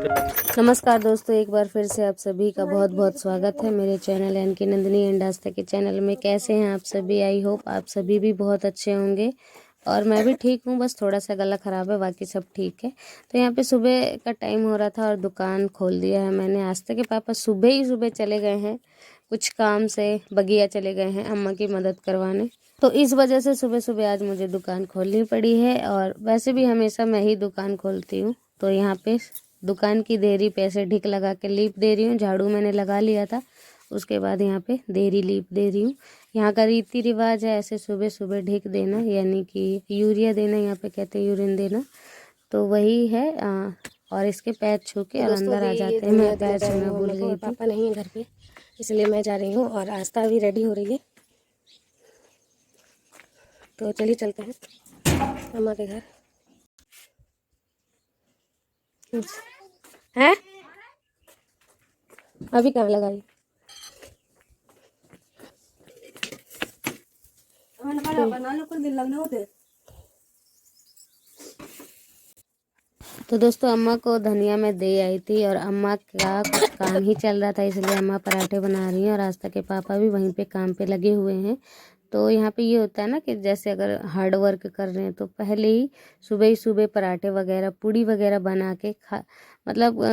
नमस्कार दोस्तों, एक बार फिर से आप सभी का बहुत बहुत स्वागत है मेरे चैनल यानी कि नंदिनी एंड आस्था के चैनल में। कैसे हैं आप सभी? आई होप आप सभी भी बहुत अच्छे होंगे और मैं भी ठीक हूँ। बस थोड़ा सा गला ख़राब है, बाकी सब ठीक है। तो यहाँ पे सुबह का टाइम हो रहा था और दुकान खोल दिया है मैंने। आस्था के पापा सुबह ही सुबह चले गए हैं कुछ काम से, बगिया चले गए हैं अम्मा की मदद करवाने। तो इस वजह से सुबह सुबह आज मुझे दुकान खोलनी पड़ी है। और वैसे भी हमेशा मैं ही दुकान खोलती हूँ। तो यहाँ पे दुकान की देरी पैसे ढिक लगा के लीप दे रही हूँ। झाड़ू मैंने लगा लिया था, उसके बाद यहाँ पे देरी लीप दे रही हूँ। यहाँ का रीति रिवाज है ऐसे सुबह सुबह ढिक देना, यानी कि यूरिया देना, यहाँ पे कहते हैं यूरिन देना। तो वही है। और इसके पैर छू के और अंदर आ जाते हैं। मैं पैर छूना भूल गई थी। पापा नहीं है घर पे, इसलिए मैं जा रही हूँ और आस्था भी रेडी हो रही है। तो चलिए चलते हैं अम्मा के घर। हैं अभी कहाँ लगाई? तो दोस्तों, अम्मा को धनिया में दे आई थी और अम्मा का कुछ काम ही चल रहा था, इसलिए अम्मा पराठे बना रही हैं और आस्था के पापा भी वहीं पे काम पे लगे हुए हैं। तो यहाँ पे ये होता है ना कि जैसे अगर हार्ड वर्क कर रहे हैं तो पहले ही सुबह पराठे वगैरह पूड़ी वगैरह बना के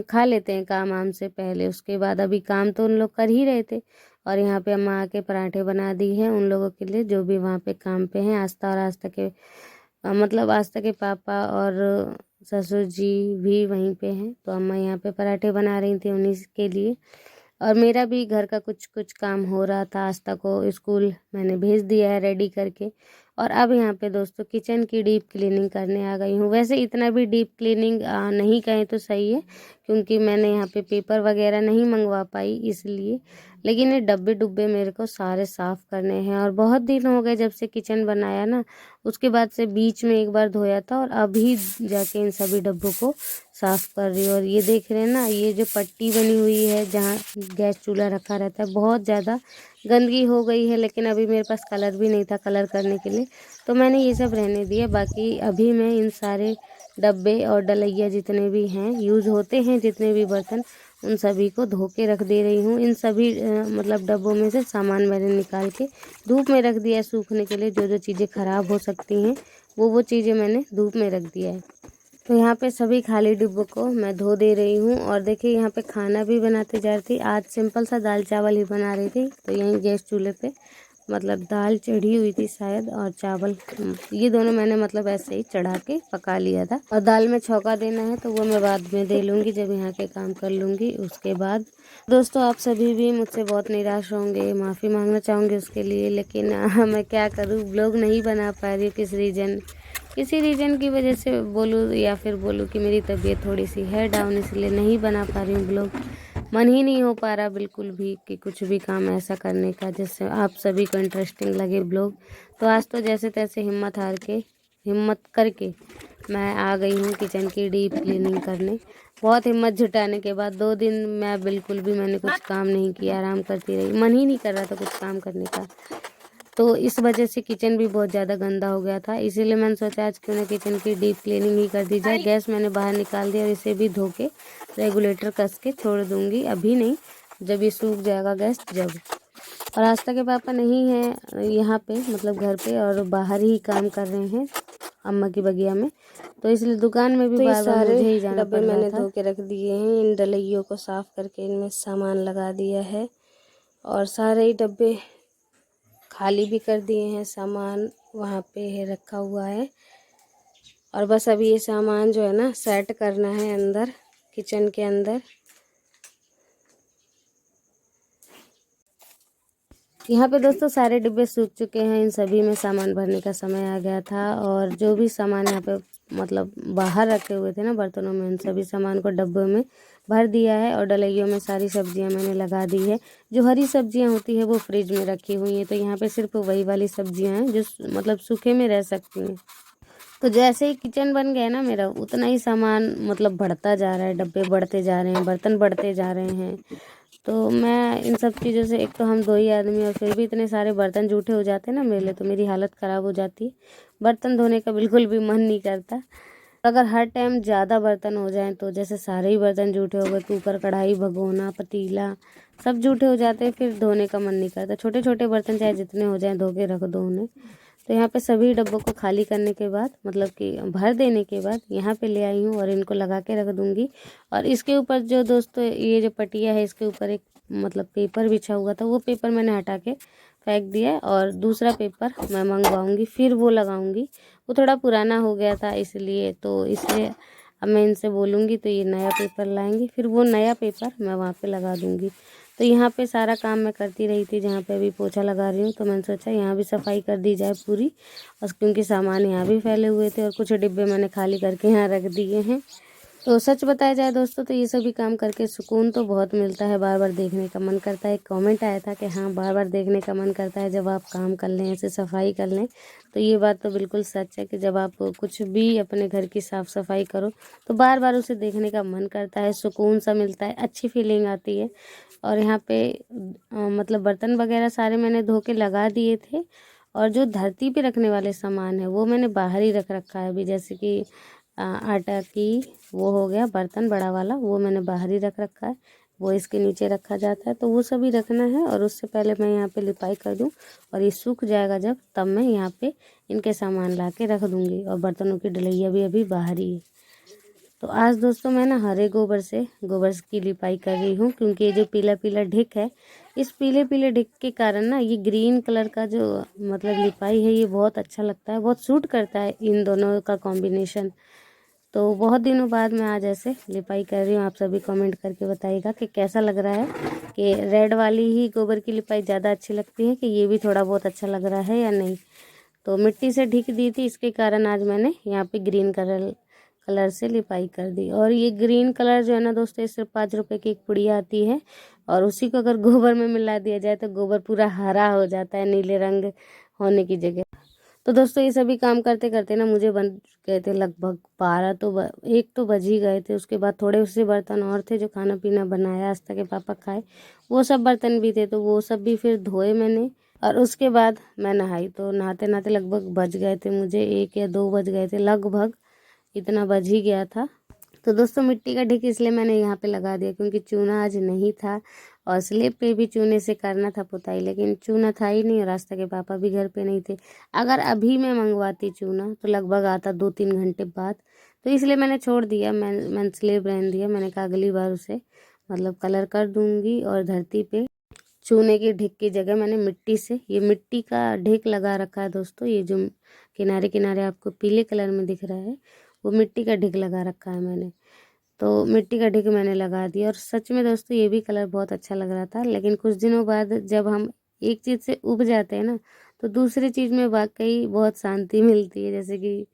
खा लेते हैं काम वाम से पहले। उसके बाद अभी काम तो उन लोग कर ही रहे थे और यहाँ पे अम्मा आके पराठे बना दी हैं उन लोगों के लिए जो भी वहाँ पे काम पे हैं। आस्था और आस्था के आस्था के पापा और ससुर जी भी वहीं पे हैं। तो अम्मा यहाँ पे पराठे बना रही थी उन्हीं के लिए। और मेरा भी घर का कुछ कुछ काम हो रहा था। आस्था को स्कूल मैंने भेज दिया है रेडी करके। और अब यहाँ पे दोस्तों किचन की डीप क्लीनिंग करने आ गई हूँ। वैसे इतना भी डीप क्लीनिंग नहीं कहें तो सही है, क्योंकि मैंने यहाँ पे पेपर वगैरह नहीं मंगवा पाई इसलिए। लेकिन ये डब्बे डुब्बे मेरे को सारे साफ़ करने हैं और बहुत दिन हो गए जब से किचन बनाया ना। उसके बाद से बीच में एक बार धोया था और अभी जाके इन सभी डब्बों को साफ़ कर रही हूँ। और ये देख रहे हैं ना, ये जो पट्टी बनी हुई है जहाँ गैस चूल्हा रखा रहता है, बहुत ज़्यादा गंदगी हो गई है। लेकिन अभी मेरे पास कलर भी नहीं था कलर करने के लिए, तो मैंने ये सब रहने दिया। बाकी अभी मैं इन सारे डब्बे और डलैया जितने भी हैं यूज़ होते हैं, जितने भी बर्तन, उन सभी को धो के रख दे रही हूँ। इन सभी डब्बों में से सामान मैंने निकाल के धूप में रख दिया है सूखने के लिए। जो जो चीज़ें ख़राब हो सकती हैं वो चीज़ें मैंने धूप में रख दिया है। तो यहाँ पे सभी खाली डिब्बों को मैं धो दे रही हूँ। और देखिए यहाँ पे खाना भी बनाते जा रही थी। आज सिंपल सा दाल चावल ही बना रही थी। तो यहीं गैस चूल्हे पे दाल चढ़ी हुई थी शायद, और चावल, ये दोनों मैंने ऐसे ही चढ़ा के पका लिया था। और दाल में छौंका देना है तो वो मैं बाद में दे लूँगी जब यहाँ के काम कर लूँगी उसके बाद। दोस्तों, आप सभी भी मुझसे बहुत निराश होंगे, माफ़ी मांगना चाहूँगी उसके लिए। लेकिन मैं क्या करूँ, ब्लॉग नहीं बना पा रही हूँ। किसी रीज़न की वजह से बोलूँ या फिर बोलूँ कि मेरी तबीयत थोड़ी सी है डाउन, इसलिए नहीं बना पा रही हूँ ब्लॉग। मन ही नहीं हो पा रहा बिल्कुल भी कि कुछ भी काम ऐसा करने का जिससे आप सभी को इंटरेस्टिंग लगे ब्लॉग। तो आज तो जैसे तैसे हिम्मत करके मैं आ गई हूँ किचन की डीप क्लीनिंग करने। बहुत हिम्मत जुटाने के बाद 2 दिन मैं बिल्कुल भी मैंने कुछ काम नहीं किया, आराम करती रही। मन ही नहीं कर रहा था कुछ काम करने का। तो इस वजह से किचन भी बहुत ज़्यादा गंदा हो गया था, इसीलिए मैंने सोचा आज क्यों ना किचन की डीप क्लीनिंग ही कर दी जाए। गैस मैंने बाहर निकाल दिया और इसे भी धो के रेगुलेटर कस के छोड़ दूँगी। अभी नहीं, जब ये सूख जाएगा गैस जब। और आस्था के पापा नहीं हैं यहाँ पे, घर पे, और बाहर ही काम कर रहे हैं अम्मा की बगिया में। तो इसलिए दुकान में भी तो ये बार बार सारे मुझे ही जाना डब्बे पड़ रहा मैंने था। धो के रख दिए हैं। इन डलैयों को साफ़ करके इनमें सामान लगा दिया है और सारे ही डब्बे खाली भी कर दिए हैं। सामान वहाँ पे है रखा हुआ है और बस अभी ये सामान जो है ना सेट करना है अंदर किचन के अंदर। यहाँ पे दोस्तों सारे डिब्बे सूख चुके हैं। इन सभी में सामान भरने का समय आ गया था और जो भी सामान यहाँ पे बाहर रखे हुए थे ना बर्तनों में, उन सभी सामान को डब्बों में भर दिया है। और डलैयों में सारी सब्जियाँ मैंने लगा दी है। जो हरी सब्जियाँ होती है वो फ्रिज में रखी हुई हैं, तो यहाँ पे सिर्फ वही वाली सब्जियाँ हैं जो सूखे में रह सकती हैं। तो जैसे ही किचन बन गया ना मेरा, उतना ही सामान बढ़ता जा रहा है, डब्बे बढ़ते जा रहे हैं, बर्तन बढ़ते जा रहे हैं। तो मैं इन सब चीज़ों से, एक तो हम 2 ही आदमी और फिर भी इतने सारे बर्तन जूठे हो जाते हैं ना मेरे लिए, तो मेरी हालत ख़राब हो जाती है। बर्तन धोने का बिल्कुल भी मन नहीं करता। अगर हर टाइम ज़्यादा बर्तन हो जाएं तो जैसे सारे ही बर्तन जूठे हो गए, कुकर, कढ़ाई, भगोना, पतीला सब जूठे हो जाते हैं, फिर धोने का मन नहीं करता। छोटे छोटे बर्तन चाहे जितने हो जाएं धो के रख दो उन्हें। तो यहाँ पे सभी डब्बों को खाली करने के बाद, मतलब कि भर देने के बाद यहाँ पे ले आई हूँ और इनको लगा के रख दूँगी। और इसके ऊपर जो दोस्तों ये जो पटिया है इसके ऊपर एक मतलब पेपर बिछा हुआ था, वो पेपर मैंने हटा के फेंक दिया है और दूसरा पेपर मैं मंगवाऊँगी, फिर वो लगाऊँगी। वो थोड़ा पुराना हो गया था इसलिए अब मैं इनसे बोलूँगी तो ये नया पेपर लाएंगे, फिर वो नया पेपर मैं वहाँ पे लगा दूँगी। तो यहाँ पे सारा काम मैं करती रही थी, जहाँ पे अभी पोछा लगा रही हूँ तो मैंने सोचा यहाँ भी सफाई कर दी जाए पूरी। और क्योंकि सामान यहाँ भी फैले हुए थे और कुछ डिब्बे मैंने खाली करके यहाँ रख दिए हैं। तो सच बताया जाए दोस्तों तो ये सभी काम करके सुकून तो बहुत मिलता है, बार बार देखने का मन करता है। एक कमेंट आया था कि हाँ बार बार देखने का मन करता है जब आप काम कर लें, ऐसे सफाई कर लें। तो ये बात तो बिल्कुल सच है कि जब आप कुछ भी अपने घर की साफ़ सफाई करो तो बार बार उसे देखने का मन करता है, सुकून सा मिलता है, अच्छी फीलिंग आती है। और यहाँ पे मतलब बर्तन वगैरह सारे मैंने धो के लगा दिए थे। और जो धरती पे रखने वाले सामान है वो मैंने बाहर ही रख रखा है अभी, जैसे कि आटा की वो हो गया बर्तन बड़ा वाला, वो मैंने बाहर ही रख रखा है, वो इसके नीचे रखा जाता है। तो वो सभी रखना है और उससे पहले मैं यहाँ पे लिपाई कर दूँ और ये सूख जाएगा जब, तब मैं यहाँ पे इनके सामान ला के रख दूँगी। और बर्तनों की डलैया भी अभी बाहर ही है। तो आज दोस्तों मैं ना हरे गोबर की लिपाई कर रही हूँ, क्योंकि ये जो पीला पीला ढिक है, इस पीले पीले ढिक के कारण ना ये ग्रीन कलर का जो मतलब लिपाई है ये बहुत अच्छा लगता है, बहुत सूट करता है इन दोनों का कॉम्बिनेशन। तो बहुत दिनों बाद मैं आज ऐसे लिपाई कर रही हूँ। आप सभी कमेंट करके बताइएगा कि कैसा लग रहा है, कि रेड वाली ही गोबर की लिपाई ज़्यादा अच्छी लगती है कि ये भी थोड़ा बहुत अच्छा लग रहा है या नहीं। तो मिट्टी से ढक दी थी, इसके कारण आज मैंने यहाँ पे ग्रीन कलर से लिपाई कर दी। और ये ग्रीन कलर जो है ना दोस्तों, ये सिर्फ 5 रुपए की एक पुड़िया आती है और उसी को अगर गोबर में मिला दिया जाए तो गोबर पूरा हरा हो जाता है, नीले रंग होने की जगह। तो दोस्तों ये सभी काम करते करते ना मुझे बन गए थे लगभग 12, तो 1 तो बज ही गए थे। उसके बाद थोड़े उससे बर्तन और थे जो खाना पीना बनाया आस्था के पापा खाए, वो सब बर्तन भी थे, तो वो सब भी फिर धोए मैंने। और उसके बाद मैं नहाई, तो नहाते नहाते लगभग बज गए थे मुझे 1 या 2 बज गए थे, लगभग इतना बज ही गया था। तो दोस्तों मिट्टी का ढिक इसलिए मैंने यहाँ पे लगा दिया क्योंकि चूना आज नहीं था और स्लेब पे भी चूने से करना था पुताई, लेकिन चूना था ही नहीं और रास्ता के पापा भी घर पे नहीं थे। अगर अभी मैं मंगवाती चूना तो लगभग आता 2-3 घंटे बाद, तो इसलिए मैंने छोड़ दिया। मैंने स्लेब रहने दिया। मैंने कहा अगली बार उसे मतलब कलर कर दूंगी। और धरती पे चूने की ढिक की जगह मैंने मिट्टी से, ये मिट्टी का ढिक लगा रखा है दोस्तों। ये जो किनारे किनारे आपको पीले कलर में दिख रहा है वो मिट्टी का ढिक लगा रखा है मैंने। तो मिट्टी का ढिक मैंने लगा दिया और सच में दोस्तों ये भी कलर बहुत अच्छा लग रहा था। लेकिन कुछ दिनों बाद जब हम एक चीज़ से उब जाते हैं ना तो दूसरी चीज़ में वाकई बहुत शांति मिलती है। जैसे कि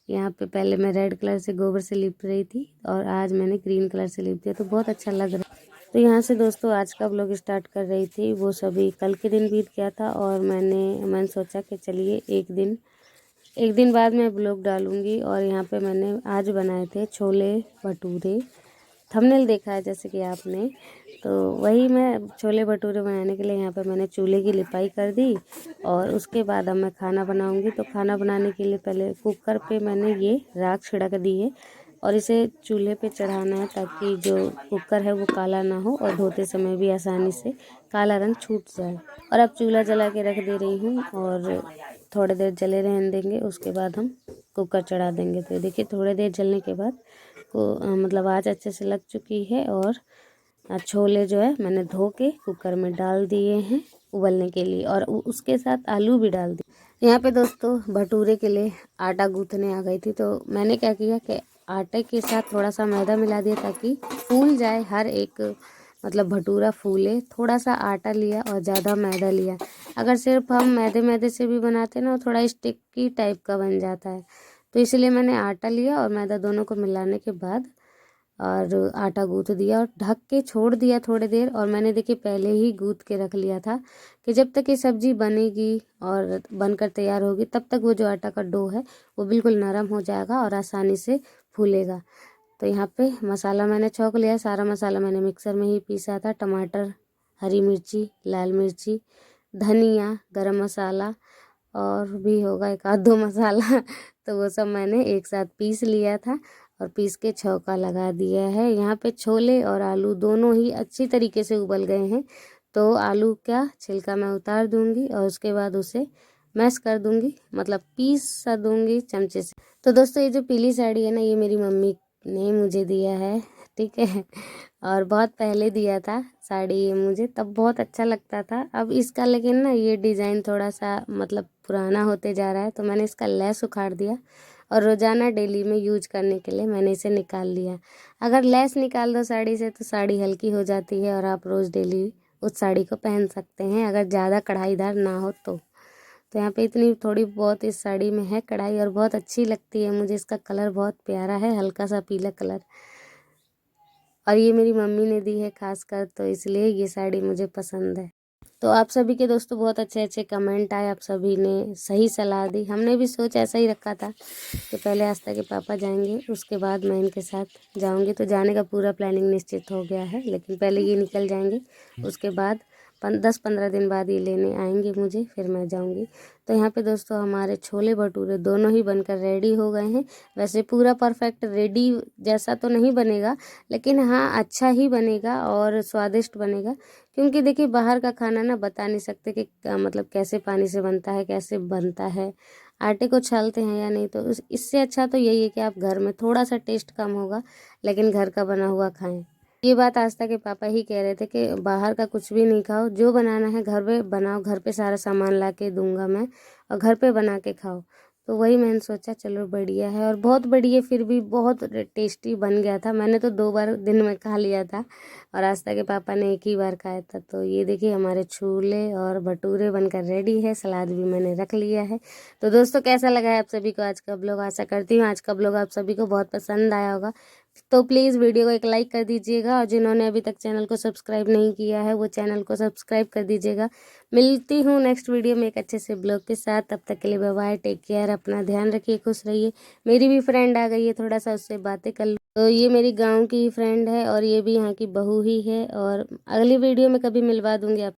यहाँ पे पहले मैं रेड कलर से गोबर से लिप रही थी और आज मैंने ग्रीन कलर से लिप दिया, तो बहुत अच्छा लग रहा है। तो यहाँ से दोस्तों आज का व्लॉग स्टार्ट कर रही थी, वो सभी कल के दिन बीत गया था और मैंने सोचा कि चलिए एक दिन बाद मैं ब्लॉग डालूंगी। और यहाँ पे मैंने आज बनाए थे छोले भटूरे, थंबनेल देखा है जैसे कि आपने, तो वही मैं छोले भटूरे बनाने के लिए यहाँ पे मैंने चूल्हे की लिपाई कर दी। और उसके बाद अब मैं खाना बनाऊंगी। तो खाना बनाने के लिए पहले कुकर पे मैंने ये राख छिड़क दी है और इसे चूल्हे पे चढ़ाना है ताकि जो कुकर है वो काला ना हो और धोते समय भी आसानी से काला रंग छूट जाए। और अब चूल्हा जला के रख दे रही हूँ और थोड़ी देर जले रहने देंगे, उसके बाद हम कुकर चढ़ा देंगे। तो देखिए थोड़ी देर जलने के बाद मतलब आँच अच्छे से लग चुकी है और छोले जो है मैंने धो के कुकर में डाल दिए हैं उबलने के लिए और उसके साथ आलू भी डाल दिए। यहाँ पे दोस्तों भटूरे के लिए आटा गूँथने आ गई थी, तो मैंने क्या किया कि आटे के साथ थोड़ा सा मैदा मिला दिया ताकि फूल जाए, हर एक मतलब भटूरा फूले। थोड़ा सा आटा लिया और ज़्यादा मैदा लिया। अगर सिर्फ हम मैदे से भी बनाते ना थोड़ा स्टिकी टाइप का बन जाता है, तो इसलिए मैंने आटा लिया और मैदा दोनों को मिलाने के बाद और आटा गूँथ दिया और ढक के छोड़ दिया थोड़ी देर। और मैंने देखिए पहले ही गूँथ के रख लिया था कि जब तक ये सब्ज़ी बनेगी और बनकर तैयार होगी तब तक वो जो आटा का डो है वो बिल्कुल नरम हो जाएगा और आसानी से फूलेगा। तो यहाँ पे मसाला मैंने छौंक लिया, सारा मसाला मैंने मिक्सर में ही पीसा था। टमाटर, हरी मिर्ची, लाल मिर्ची, धनिया, गरम मसाला और भी होगा एक आध दो मसाला तो वो सब मैंने एक साथ पीस लिया था और पीस के छौंका लगा दिया है। यहाँ पे छोले और आलू दोनों ही अच्छी तरीके से उबल गए हैं, तो आलू का छिलका मैं उतार दूंगी और उसके बाद उसे मैश कर दूंगी, मतलब पीस सा दूंगी चमचे से। तो दोस्तों ये जो पीली साड़ी है ना, ये मेरी मम्मी ने मुझे दिया है, ठीक है, और बहुत पहले दिया था साड़ी ये मुझे, तब बहुत अच्छा लगता था। अब इसका लेकिन ना ये डिज़ाइन थोड़ा सा मतलब पुराना होते जा रहा है, तो मैंने इसका लेस उखाड़ दिया और रोज़ाना डेली में यूज करने के लिए मैंने इसे निकाल लिया। अगर लेस निकाल दो साड़ी से तो साड़ी हल्की हो जाती है और आप रोज़ डेली उस साड़ी को पहन सकते हैं, अगर ज़्यादा कढ़ाईदार ना हो तो। तो यहाँ पे इतनी थोड़ी बहुत इस साड़ी में है कढ़ाई और बहुत अच्छी लगती है मुझे। इसका कलर बहुत प्यारा है, हल्का सा पीला कलर, और ये मेरी मम्मी ने दी है खासकर, तो इसलिए ये साड़ी मुझे पसंद है। तो आप सभी के दोस्तों बहुत अच्छे अच्छे कमेंट आए, आप सभी ने सही सलाह दी। हमने भी सोच ऐसा ही रखा था कि पहले आस्था के पापा जाएंगे, उसके बाद मैं इनके साथ जाऊंगी। तो जाने का पूरा प्लानिंग निश्चित हो गया है, लेकिन पहले ये निकल जाएंगे, उसके बाद 10-15 दिन बाद ये लेने आएंगे मुझे, फिर मैं जाऊंगी। तो यहाँ पे दोस्तों हमारे छोले भटूरे दोनों ही बनकर रेडी हो गए हैं। वैसे पूरा परफेक्ट रेडी जैसा तो नहीं बनेगा, लेकिन हाँ अच्छा ही बनेगा और स्वादिष्ट बनेगा, क्योंकि देखिए बाहर का खाना ना बता नहीं सकते कि मतलब कैसे पानी से बनता है, कैसे बनता है, आटे को छालते हैं या नहीं। तो इससे अच्छा तो यही है कि आप घर में, थोड़ा सा टेस्ट कम होगा लेकिन घर का बना हुआ खाएं। ये बात आस्था के पापा ही कह रहे थे कि बाहर का कुछ भी नहीं खाओ, जो बनाना है घर पे बनाओ, घर पे सारा सामान ला के दूंगा मैं और घर पे बना के खाओ। तो वही मैंने सोचा चलो बढ़िया है, और बहुत बढ़िया, फिर भी बहुत टेस्टी बन गया था। मैंने तो 2 बार दिन में खा लिया था और आस्था के पापा ने एक ही बार खाया था। तो ये देखिए हमारे छोले और भटूरे बनकर रेडी है, सलाद भी मैंने रख लिया है। तो दोस्तों कैसा लगा है आप सभी को आज का ब्लॉग? आशा करती हूँ आज का ब्लॉग आप सभी को बहुत पसंद आया होगा। तो प्लीज़ वीडियो को एक लाइक कर दीजिएगा, और जिन्होंने अभी तक चैनल को सब्सक्राइब नहीं किया है वो चैनल को सब्सक्राइब कर दीजिएगा। मिलती हूँ नेक्स्ट वीडियो में एक अच्छे से ब्लॉग के साथ। तब तक के लिए बाय बाय, टेक केयर, अपना ध्यान रखिए, खुश रहिए। मेरी भी फ्रेंड आ गई है, थोड़ा सा उससे बातें कर लो। तो ये मेरी गाँव की ही फ्रेंड है और ये भी यहाँ की बहू ही है, और अगली वीडियो में कभी मिलवा दूँगी आप।